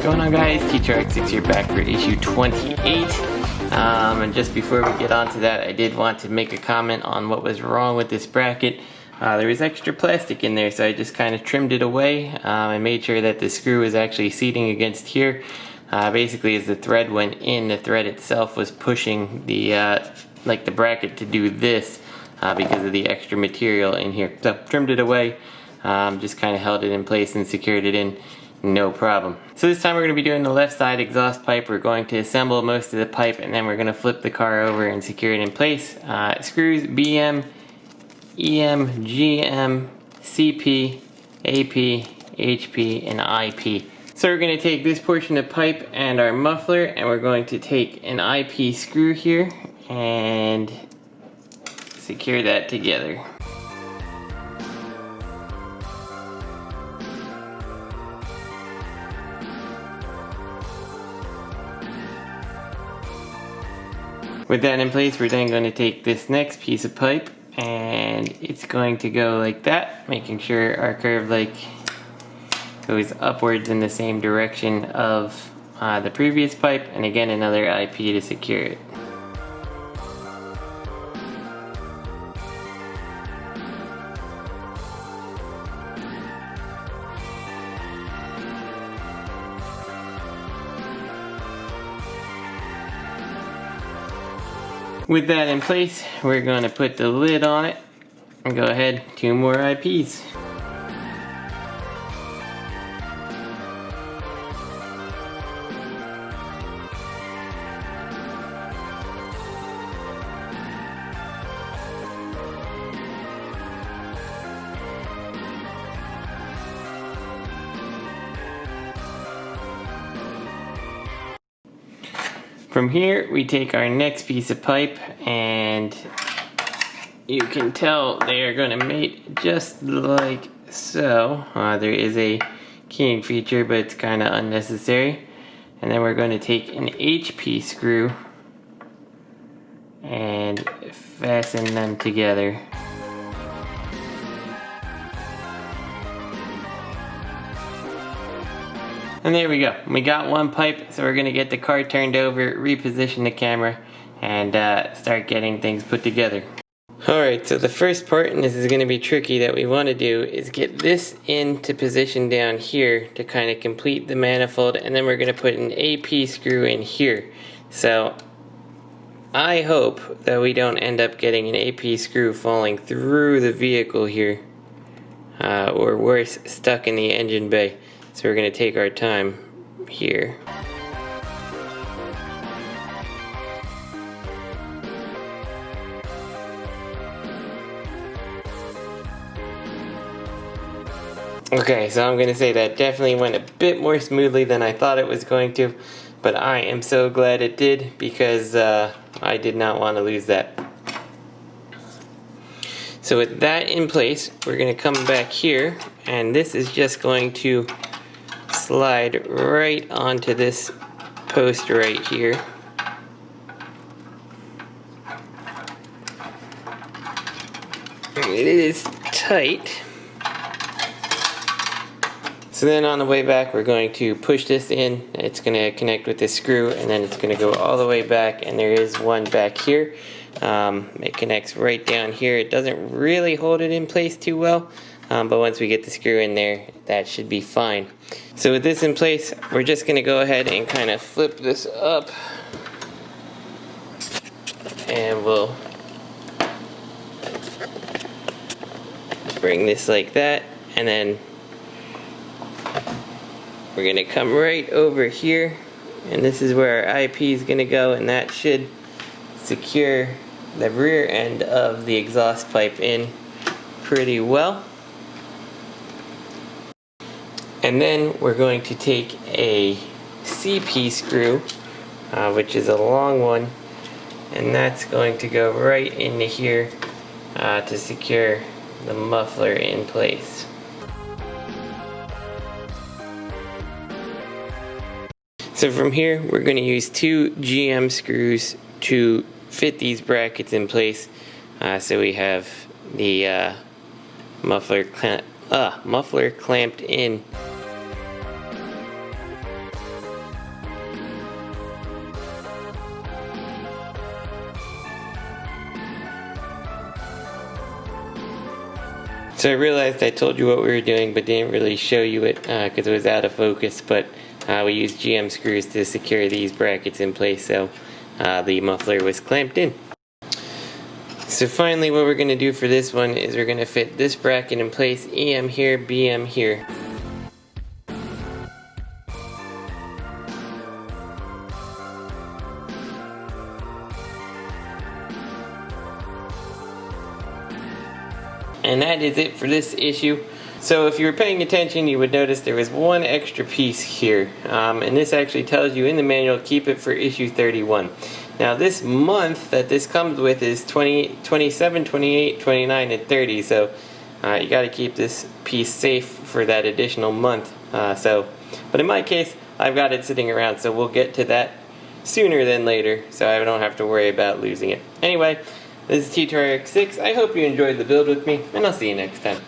going on, guys? T2RX6 here, back for issue 28. And just before we get on to that, I did want to make a comment on what was wrong with this bracket. There was extra plastic in there, so I just kind of trimmed it away. I made sure that the screw was actually seating against here. Basically, as the thread went in, the thread itself was pushing the the bracket to do this because of the extra material in here. So trimmed it away, just kind of held it in place and secured it in. No problem. So this time we're going to be doing the left side exhaust pipe. We're going to assemble most of the pipe and then we're going to flip the car over and secure it in place. Screws BM, EM, GM, CP, AP, HP, and IP. So we're going to take this portion of pipe and our muffler, and we're going to take an IP screw here and secure that together. With that in place, we're then going to take this next piece of pipe and it's going to go like that, making sure our curve goes upwards in the same direction of the previous pipe, and again another IP to secure it. With that in place, we're going to put the lid on it and go ahead, 2 more IPs. From here, we take our next piece of pipe, and you can tell they are going to mate just like so. There is a keying feature, but it's kind of unnecessary. And then we're going to take an HP screw and fasten them together. And there we go. We got one pipe, so we're going to get the car turned over, reposition the camera, and start getting things put together. Alright, so the first part, and this is going to be tricky, that we want to do is get this into position down here to kind of complete the manifold, and then we're going to put an AP screw in here. So I hope that we don't end up getting an AP screw falling through the vehicle here, or worse, stuck in the engine bay. So we're going to take our time here. Okay, so I'm going to say that definitely went a bit more smoothly than I thought it was going to, but I am so glad it did, because I did not want to lose that. So with that in place, we're going to come back here, and this is just going to slide right onto this post right here. It is tight. So then on the way back, we're going to push this in. It's going to connect with this screw, and then it's going to go all the way back, and there is one back here. It connects right down here. It doesn't really hold it in place too well, but once we get the screw in there, that should be fine. So with this in place, we're just going to go ahead and kind of flip this up, and we'll bring this like that, and then we're going to come right over here, and this is where our IP is going to go, and that should secure the rear end of the exhaust pipe in pretty well. And then we're going to take a CP screw, which is a long one, and that's going to go right into here to secure the muffler in place. So from here, we're going to use 2 GM screws to fit these brackets in place. So we have the muffler clamped in. So I realized I told you what we were doing, but didn't really show you it because it was out of focus, but we used GM screws to secure these brackets in place, so the muffler was clamped in. So finally what we're going to do for this one is we're going to fit this bracket in place, EM here, BM here. And that is it for this issue. So if you were paying attention, you would notice there was one extra piece here. And this actually tells you in the manual, keep it for issue 31. Now this month that this comes with is 27, 28, 29, and 30. So you got to keep this piece safe for that additional month. But in my case, I've got it sitting around, so we'll get to that sooner than later, so I don't have to worry about losing it. Anyway, this is T2RX6. I hope you enjoyed the build with me, and I'll see you next time.